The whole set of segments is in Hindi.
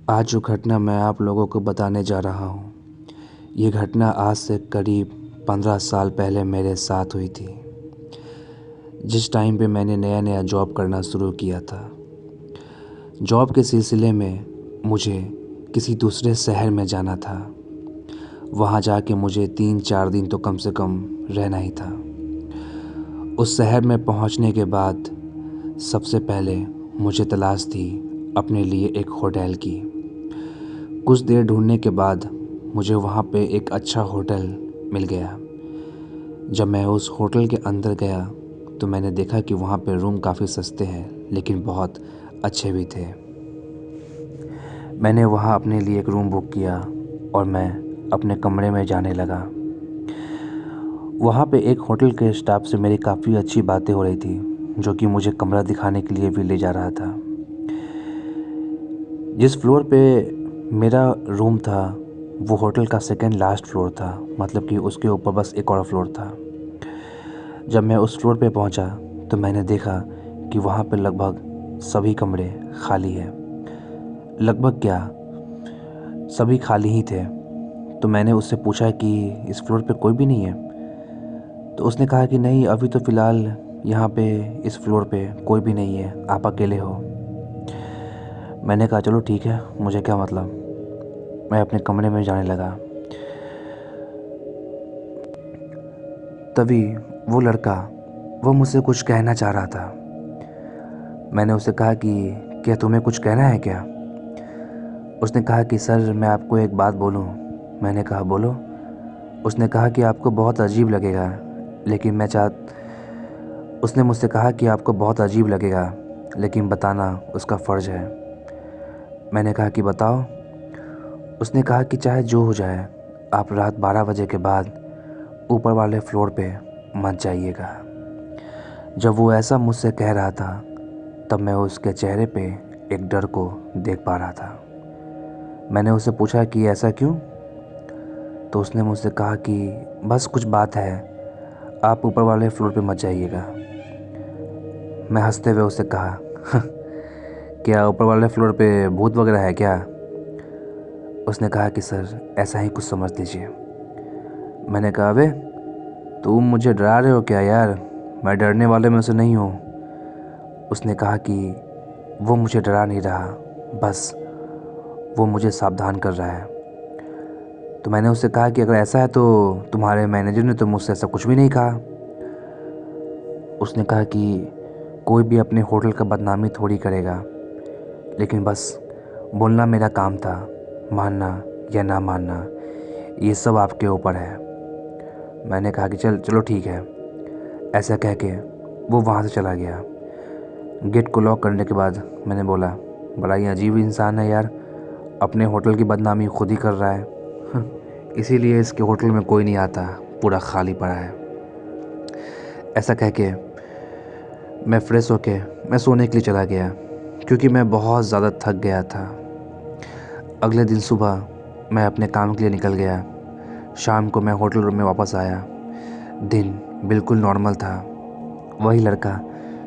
आज जो घटना मैं आप लोगों को बताने जा रहा हूँ, ये घटना आज से करीब 15 साल पहले मेरे साथ हुई थी। जिस टाइम पे मैंने नया जॉब करना शुरू किया था। जॉब के सिलसिले में मुझे किसी दूसरे शहर में जाना था। वहाँ जाके मुझे 3-4 दिन तो कम से कम रहना ही था। उस शहर में पहुँचने के बाद सबसे पहले मुझे तलाश थी अपने लिए एक होटल की। कुछ देर ढूंढने के बाद मुझे वहाँ पे एक अच्छा होटल मिल गया। जब मैं उस होटल के अंदर गया तो मैंने देखा कि वहाँ पे रूम काफ़ी सस्ते हैं, लेकिन बहुत अच्छे भी थे। मैंने वहाँ अपने लिए एक रूम बुक किया और मैं अपने कमरे में जाने लगा। वहाँ पे एक होटल के स्टाफ से मेरी काफ़ी अच्छी बातें हो रही थी, जो कि मुझे कमरा दिखाने के लिए भी ले जा रहा था। जिस फ्लोर पे मेरा रूम था वो होटल का सेकंड लास्ट फ्लोर था, मतलब कि उसके ऊपर बस एक और फ्लोर था। जब मैं उस फ्लोर पे पहुंचा तो मैंने देखा कि वहाँ पे लगभग सभी कमरे खाली हैं। लगभग क्या, सभी खाली ही थे। तो मैंने उससे पूछा कि इस फ्लोर पे कोई भी नहीं है। तो उसने कहा कि नहीं, अभी तो फ़िलहाल यहाँ पे इस फ्लोर पे कोई भी नहीं है, आप अकेले हो। मैंने कहा चलो ठीक है, मुझे क्या मतलब। मैं अपने कमरे में जाने लगा। तभी वो लड़का वो मुझसे कुछ कहना चाह रहा था। मैंने उससे कहा कि क्या तुम्हें कुछ कहना है क्या? उसने कहा कि सर, मैं आपको एक बात बोलूं। मैंने कहा बोलो। उसने कहा कि आपको बहुत अजीब लगेगा, लेकिन उसने मुझसे कहा कि आपको बहुत अजीब लगेगा, लेकिन बताना उसका फ़र्ज़ है। मैंने कहा कि बताओ। उसने कहा कि चाहे जो हो जाए, आप रात 12 बजे के बाद ऊपर वाले फ्लोर पे मत जाइएगा। जब वो ऐसा मुझसे कह रहा था तब मैं उसके चेहरे पे एक डर को देख पा रहा था। मैंने उससे पूछा कि ऐसा क्यों? तो उसने मुझसे कहा कि बस कुछ बात है, आप ऊपर वाले फ्लोर पे मत जाइएगा। मैं हंसते हुए उससे कहा क्या ऊपर वाले फ्लोर पे भूत वगैरह है क्या? उसने कहा कि सर, ऐसा ही कुछ समझ लीजिए। मैंने कहा अबे, तुम मुझे डरा रहे हो क्या यार? मैं डरने वाले में से नहीं हूँ। उसने कहा कि वो मुझे डरा नहीं रहा, बस वो मुझे सावधान कर रहा है। तो मैंने उससे कहा कि अगर ऐसा है तो तुम्हारे मैनेजर ने तो मुझसे ऐसा कुछ भी नहीं कहा। उसने कहा कि कोई भी अपने होटल का बदनामी थोड़ी करेगा, लेकिन बस बोलना मेरा काम था, मानना या ना मानना ये सब आपके ऊपर है। मैंने कहा कि चलो ठीक है। ऐसा कह के वो वहाँ से चला गया। गेट को लॉक करने के बाद मैंने बोला, बड़ा ही अजीब इंसान है यार, अपने होटल की बदनामी खुद ही कर रहा है। इसीलिए इसके होटल में कोई नहीं आता, पूरा खाली पड़ा है। ऐसा कह के मैं फ़्रेश होके मैं सोने के लिए चला गया, क्योंकि मैं बहुत ज़्यादा थक गया था। अगले दिन सुबह मैं अपने काम के लिए निकल गया। शाम को मैं होटल रूम में वापस आया। दिन बिल्कुल नॉर्मल था। वही लड़का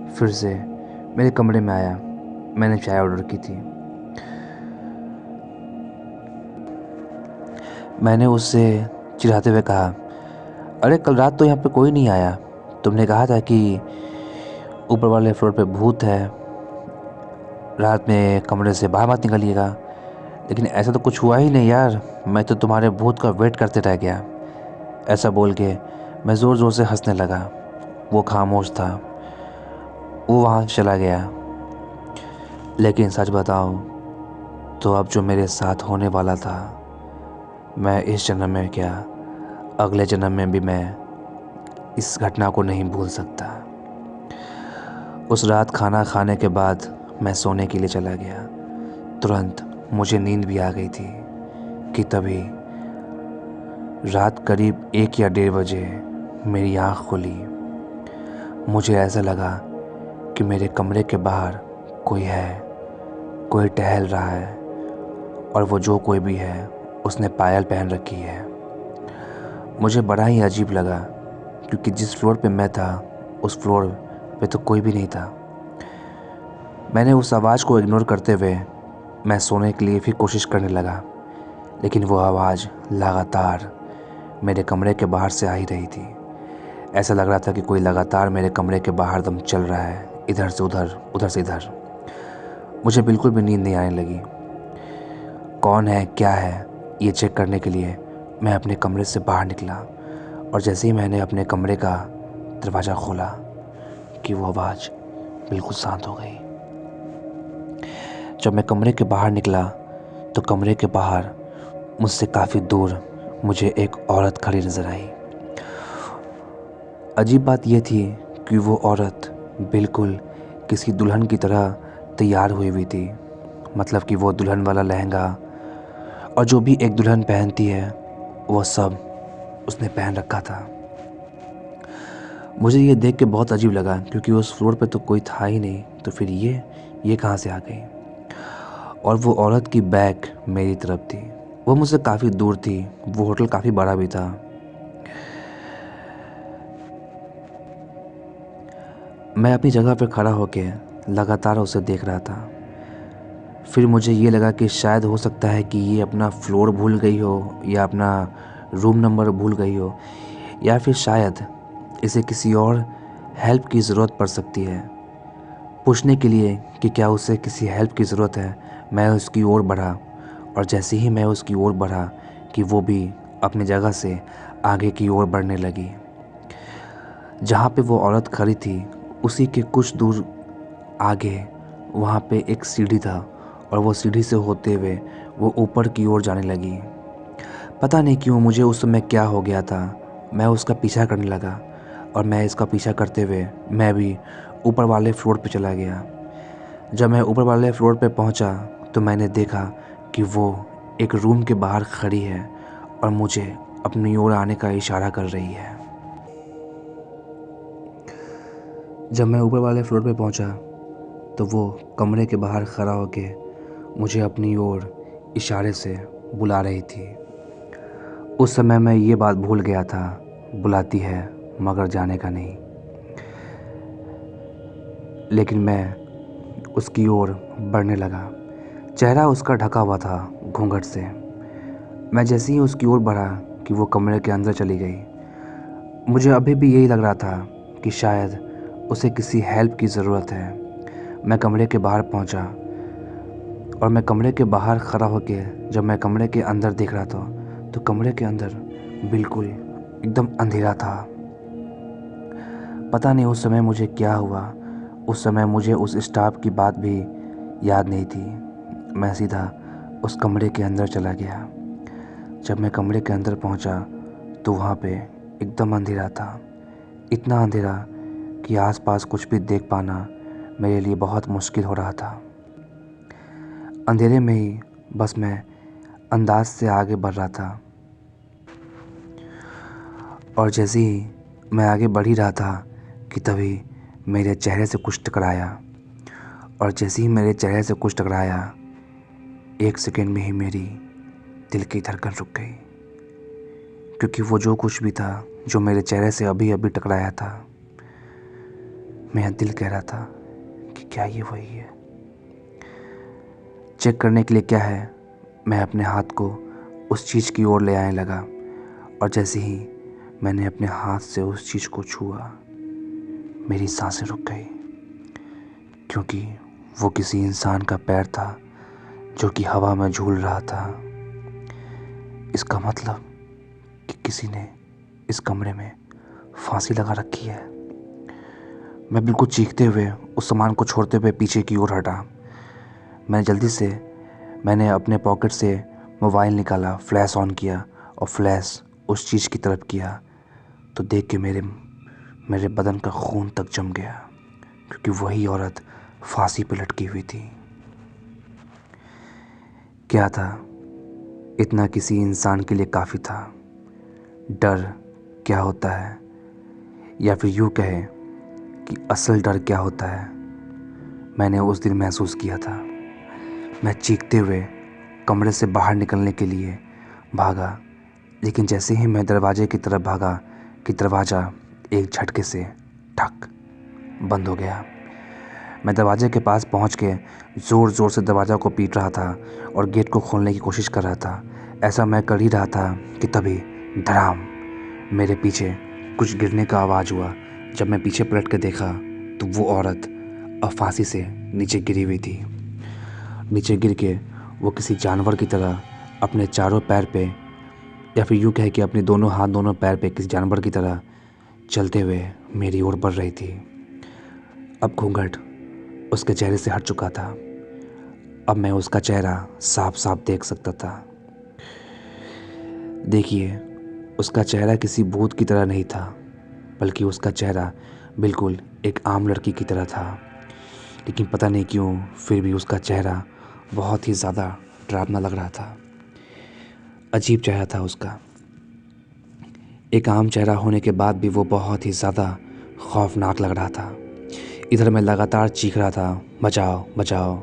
फिर से मेरे कमरे में आया। मैंने चाय ऑर्डर की थी। मैंने उससे चिढ़ाते हुए कहा, अरे कल रात तो यहाँ पे कोई नहीं आया, तुमने कहा था कि ऊपर वाले फ्लोर पे भूत है, रात में कमरे से बाहर मत निकलिएगा। लेकिन ऐसा तो कुछ हुआ ही नहीं यार, मैं तो तुम्हारे भूत का वेट करते रह गया। ऐसा बोल के मैं ज़ोर ज़ोर से हंसने लगा। वो खामोश था। वो वहाँ चला गया। लेकिन सच बताऊँ तो अब जो मेरे साथ होने वाला था, मैं इस जन्म में क्या, अगले जन्म में भी मैं इस घटना को नहीं भूल सकता। उस रात खाना खाने के बाद मैं सोने के लिए चला गया। तुरंत मुझे नींद भी आ गई थी कि तभी रात करीब 1 या 1:30 बजे मेरी आँख खुली। मुझे ऐसा लगा कि मेरे कमरे के बाहर कोई है, कोई टहल रहा है, और वो जो कोई भी है उसने पायल पहन रखी है। मुझे बड़ा ही अजीब लगा, क्योंकि जिस फ्लोर पे मैं था उस फ्लोर पे तो कोई भी नहीं था। मैंने उस आवाज़ को इग्नोर करते हुए मैं सोने के लिए फिर कोशिश करने लगा, लेकिन वो आवाज़ लगातार मेरे कमरे के बाहर से आ ही रही थी। ऐसा लग रहा था कि कोई लगातार मेरे कमरे के बाहर दम चल रहा है, इधर से उधर, उधर से इधर। मुझे बिल्कुल भी नींद नहीं आने लगी। कौन है, क्या है, ये चेक करने के लिए मैं अपने कमरे से बाहर निकला, और जैसे ही मैंने अपने कमरे का दरवाज़ा खोला कि वो आवाज़ बिल्कुल शांत हो गई। जब मैं कमरे के बाहर निकला तो कमरे के बाहर मुझसे काफ़ी दूर मुझे एक औरत खड़ी नज़र आई। अजीब बात यह थी कि वो औरत बिल्कुल किसी दुल्हन की तरह तैयार हुई हुई थी। मतलब कि वो दुल्हन वाला लहंगा और जो भी एक दुल्हन पहनती है वो सब उसने पहन रखा था। मुझे ये देख के बहुत अजीब लगा, क्योंकि उस फ्लोर पे तो कोई था ही नहीं, तो फिर ये कहाँ से आ गई। और वो औरत की बैक मेरी तरफ थी। वो मुझसे काफ़ी दूर थी। वो होटल काफ़ी बड़ा भी था। मैं अपनी जगह पर खड़ा होके लगातार उसे देख रहा था। फिर मुझे ये लगा कि शायद हो सकता है कि ये अपना फ्लोर भूल गई हो, या अपना रूम नंबर भूल गई हो, या फिर शायद इसे किसी और हेल्प की ज़रूरत पड़ सकती है। पूछने के लिए कि क्या उसे किसी हेल्प की ज़रूरत है, मैं उसकी ओर बढ़ा, और जैसे ही मैं उसकी ओर बढ़ा कि वो भी अपनी जगह से आगे की ओर बढ़ने लगी। जहाँ पे वो औरत खड़ी थी उसी के कुछ दूर आगे वहाँ पे एक सीढ़ी था, और वो सीढ़ी से होते हुए वो ऊपर की ओर जाने लगी। पता नहीं क्यों मुझे उस समय क्या हो गया था, मैं उसका पीछा करने लगा, और मैं इसका पीछा करते हुए मैं भी ऊपर वाले फ्लोर पे चला गया। जब मैं ऊपर वाले फ्लोर पे पहुंचा तो मैंने देखा कि वो एक रूम के बाहर खड़ी है और मुझे अपनी ओर आने का इशारा कर रही है। जब मैं ऊपर वाले फ्लोर पे पहुंचा तो वो कमरे के बाहर खड़ा होके मुझे अपनी ओर इशारे से बुला रही थी। उस समय मैं ये बात भूल गया था, बुलाती है मगर जाने का नहीं। लेकिन मैं उसकी ओर बढ़ने लगा। चेहरा उसका ढका हुआ था घूंघट से। मैं जैसे ही उसकी ओर बढ़ा कि वो कमरे के अंदर चली गई। मुझे अभी भी यही लग रहा था कि शायद उसे किसी हेल्प की ज़रूरत है। मैं कमरे के बाहर पहुंचा, और मैं कमरे के बाहर खड़ा होकर जब मैं कमरे के अंदर देख रहा था तो कमरे के अंदर बिल्कुल एकदम अंधेरा था। पता नहीं उस समय मुझे क्या हुआ। उस समय मुझे उस स्टाफ की बात भी याद नहीं थी। मैं सीधा उस कमरे के अंदर चला गया। जब मैं कमरे के अंदर पहुंचा तो वहाँ पे एकदम अंधेरा था। इतना अंधेरा कि आसपास कुछ भी देख पाना मेरे लिए बहुत मुश्किल हो रहा था। अंधेरे में ही बस मैं अंदाज से आगे बढ़ रहा था, और जैसे ही मैं आगे बढ़ ही रहा था कि तभी मेरे चेहरे से कुछ टकराया। और जैसे ही मेरे चेहरे से कुछ टकराया, एक सेकंड में ही मेरी दिल की धड़कन रुक गई, क्योंकि वो जो कुछ भी था जो मेरे चेहरे से अभी अभी टकराया था, मेरा दिल कह रहा था कि क्या ये वही है। चेक करने के लिए क्या है, मैं अपने हाथ को उस चीज़ की ओर ले आने लगा, और जैसे ही मैंने अपने हाथ से उस चीज़ को छुआ, मेरी सांसें रुक गई, क्योंकि वो किसी इंसान का पैर था जो कि हवा में झूल रहा था। इसका मतलब कि किसी ने इस कमरे में फांसी लगा रखी है। मैं बिल्कुल चीखते हुए उस सामान को छोड़ते हुए पीछे की ओर हटा। मैंने अपने पॉकेट से मोबाइल निकाला, फ्लैश ऑन किया और फ्लैश उस चीज़ की तरफ किया, तो देख के मेरे बदन का खून तक जम गया, क्योंकि वही औरत फांसी पे लटकी हुई थी। क्या था, इतना किसी इंसान के लिए काफ़ी था। डर क्या होता है, या फिर यूँ कहे कि असल डर क्या होता है, मैंने उस दिन महसूस किया था। मैं चीखते हुए कमरे से बाहर निकलने के लिए भागा, लेकिन जैसे ही मैं दरवाजे की तरफ भागा कि दरवाज़ा एक झटके से ठक बंद हो गया। मैं दरवाजे के पास पहुंच के ज़ोर ज़ोर से दरवाज़ा को पीट रहा था और गेट को खोलने की कोशिश कर रहा था। ऐसा मैं कर ही रहा था कि तभी धड़ाम, मेरे पीछे कुछ गिरने का आवाज़ हुआ। जब मैं पीछे पलट के देखा तो वो औरत अब फांसी से नीचे गिरी हुई थी। नीचे गिर के वो किसी जानवर की तरह अपने चारों पैर पे, या फिर यूँ कहे कि अपने दोनों हाथ दोनों पैर पे किसी जानवर की तरह चलते हुए मेरी ओर बढ़ रही थी। अब घूंघट उसके चेहरे से हट चुका था। अब मैं उसका चेहरा साफ साफ देख सकता था। देखिए, उसका चेहरा किसी भूत की तरह नहीं था, बल्कि उसका चेहरा बिल्कुल एक आम लड़की की तरह था। लेकिन पता नहीं क्यों फिर भी उसका चेहरा बहुत ही ज़्यादा डरावना लग रहा था। अजीब चेहरा था उसका। एक आम चेहरा होने के बाद भी वो बहुत ही ज़्यादा खौफनाक लग रहा था। इधर मैं लगातार चीख रहा था, बचाओ बचाओ,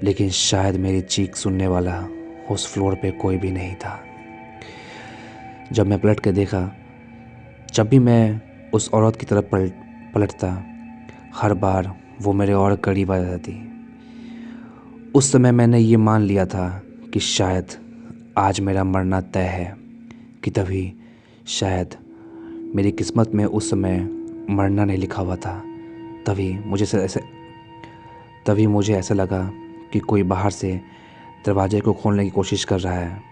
लेकिन शायद मेरी चीख सुनने वाला उस फ्लोर पे कोई भी नहीं था। जब मैं पलट के देखा, जब भी मैं उस औरत की तरफ पलटता, हर बार वो मेरे और करीब आ जाती। उस समय मैंने ये मान लिया था कि शायद आज मेरा मरना तय है, कि तभी शायद मेरी किस्मत में उस समय मरना नहीं लिखा हुआ था। तभी मुझे ऐसा लगा कि कोई बाहर से दरवाजे को खोलने की कोशिश कर रहा है,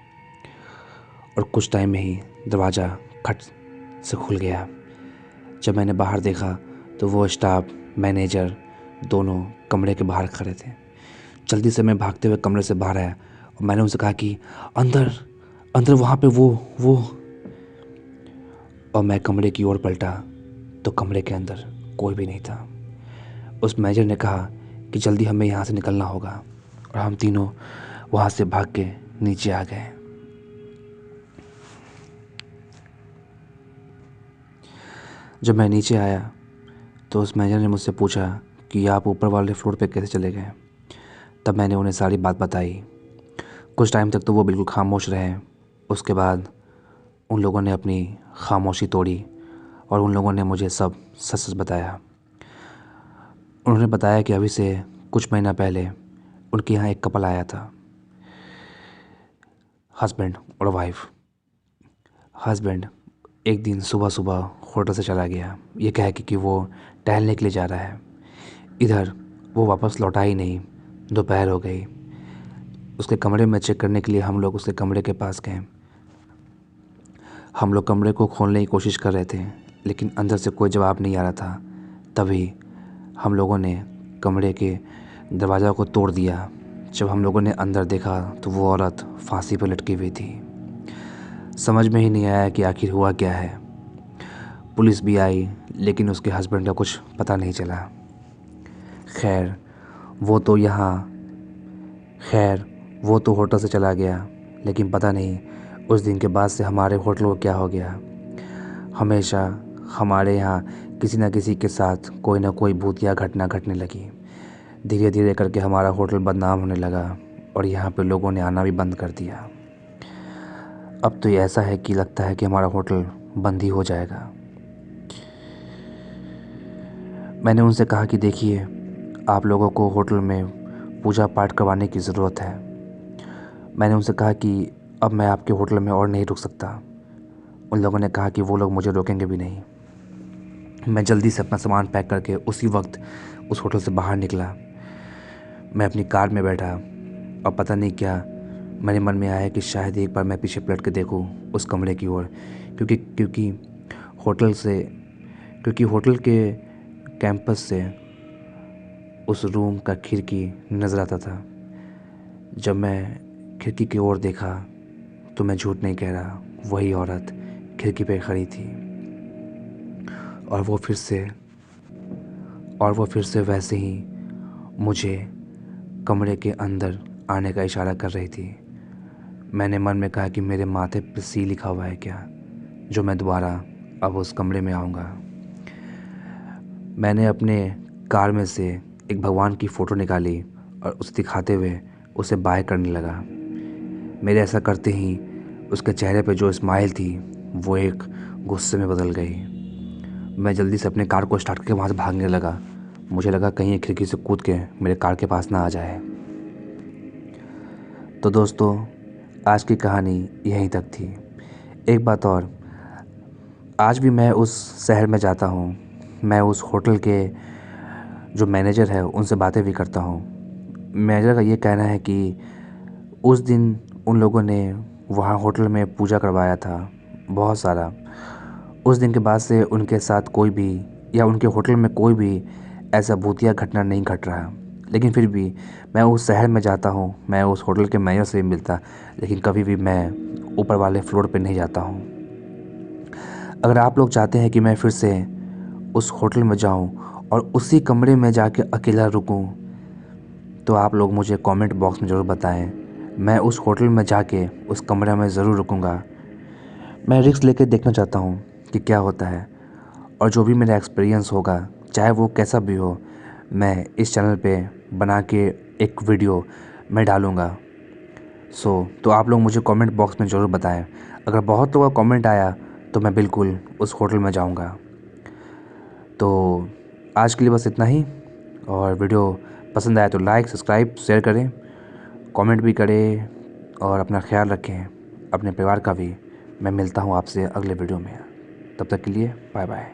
और कुछ टाइम में ही दरवाज़ा खट से खुल गया। जब मैंने बाहर देखा तो वो स्टाफ, मैनेजर दोनों कमरे के बाहर खड़े थे। जल्दी से मैं भागते हुए कमरे से बाहर आया और मैंने उनसे कहा कि अंदर अंदर वहाँ पे वो। और मैं कमरे की ओर पलटा तो कमरे के अंदर कोई भी नहीं था। उस मैनेजर ने कहा कि जल्दी हमें यहाँ से निकलना होगा, और हम तीनों वहाँ से भाग के नीचे आ गए। जब मैं नीचे आया तो उस मैनेजर ने मुझसे पूछा कि आप ऊपर वाले फ्लोर पे कैसे चले गए। तब मैंने उन्हें सारी बात बताई। कुछ टाइम तक तो वो बिल्कुल खामोश रहे। उसके बाद उन लोगों ने अपनी खामोशी तोड़ी और उन लोगों ने मुझे सब सच सच बताया। उन्होंने बताया कि अभी से कुछ महीना पहले उनके यहाँ एक कपल आया था, हस्बैंड और वाइफ। हस्बैंड एक दिन सुबह सुबह होटल से चला गया, ये कह के कि वो टहलने के लिए जा रहा है। इधर वो वापस लौटा ही नहीं। दोपहर हो गई। उसके कमरे में चेक करने के लिए हम लोग उसके कमरे के पास गए। हम लोग कमरे को खोलने की कोशिश कर रहे थे, लेकिन अंदर से कोई जवाब नहीं आ रहा था। तभी हम लोगों ने कमरे के दरवाज़ा को तोड़ दिया। जब हम लोगों ने अंदर देखा तो वो औरत फांसी पर लटकी हुई थी। समझ में ही नहीं आया कि आखिर हुआ क्या है। पुलिस भी आई, लेकिन उसके हस्बैंड का कुछ पता नहीं चला। खैर वो तो होटल से चला गया, लेकिन पता नहीं उस दिन के बाद से हमारे होटल को क्या हो गया। हमेशा हमारे यहाँ किसी न किसी के साथ कोई ना कोई भूतिया घटना घटने लगी। धीरे धीरे करके हमारा होटल बदनाम होने लगा और यहाँ पे लोगों ने आना भी बंद कर दिया। अब तो ये ऐसा है कि लगता है कि हमारा होटल बंद ही हो जाएगा। मैंने उनसे कहा कि देखिए, आप लोगों को होटल में पूजा पाठ करवाने की ज़रूरत है। मैंने उनसे कहा कि अब मैं आपके होटल में और नहीं रुक सकता। उन लोगों ने कहा कि वो लोग मुझे रोकेंगे भी नहीं। मैं जल्दी से अपना सामान पैक करके उसी वक्त उस होटल से बाहर निकला। मैं अपनी कार में बैठा और पता नहीं क्या मेरे मन में आया कि शायद एक बार मैं पीछे पलट के देखूं उस कमरे की ओर, क्योंकि होटल के कैंपस से उस रूम का खिड़की नज़र आता था। जब मैं खिड़की की ओर देखा तो मैं झूठ नहीं कह रहा, वही औरत खिड़की पे खड़ी थी और वो फिर से वैसे ही मुझे कमरे के अंदर आने का इशारा कर रही थी। मैंने मन में कहा कि मेरे माथे पे सी लिखा हुआ है क्या, जो मैं दोबारा अब उस कमरे में आऊँगा। मैंने अपने कार में से एक भगवान की फ़ोटो निकाली और उसे दिखाते हुए उसे बाय करने लगा। मेरे ऐसा करते ही उसके चेहरे पे जो स्माइल थी वो एक गुस्से में बदल गई। मैं जल्दी से अपने कार को स्टार्ट करके वहाँ से भागने लगा। मुझे लगा कहीं ये खिड़की से कूद के मेरे कार के पास ना आ जाए। तो दोस्तों, आज की कहानी यहीं तक थी। एक बात और, आज भी मैं उस शहर में जाता हूँ। मैं उस होटल के जो मैनेजर है उनसे बातें भी करता हूँ। मैनेजर का ये कहना है कि उस दिन उन लोगों ने वहाँ होटल में पूजा करवाया था, बहुत सारा। उस दिन के बाद से उनके साथ कोई भी या उनके होटल में कोई भी ऐसा भूतिया घटना नहीं घट रहा। लेकिन फिर भी मैं उस शहर में जाता हूँ, मैं उस होटल के मैनेजर से भी मिलता, लेकिन कभी भी मैं ऊपर वाले फ्लोर पे नहीं जाता हूँ। अगर आप लोग चाहते हैं कि मैं फिर से उस होटल में जाऊँ और उसी कमरे में जाके अकेला रुकूँ, तो आप लोग मुझे कमेंट बॉक्स में ज़रूर बताएं। मैं उस होटल में जाके उस कमरे में ज़रूर रुकूँगा। मैं रिस्क लेके देखना चाहता हूँ कि क्या होता है, और जो भी मेरा एक्सपीरियंस होगा, चाहे वो कैसा भी हो, मैं इस चैनल पे बना के एक वीडियो मैं डालूँगा। तो आप लोग मुझे कमेंट बॉक्स में ज़रूर बताएं। अगर बहुत लोगों का कमेंट आया तो मैं बिल्कुल उस होटल में जाऊँगा। तो आज के लिए बस इतना ही, और वीडियो पसंद आया तो लाइक, सब्सक्राइब, शेयर करें, कमेंट भी करें, और अपना ख्याल रखें, अपने परिवार का भी। मैं मिलता हूँ आपसे अगले वीडियो में। तब तक के लिए बाय बाय।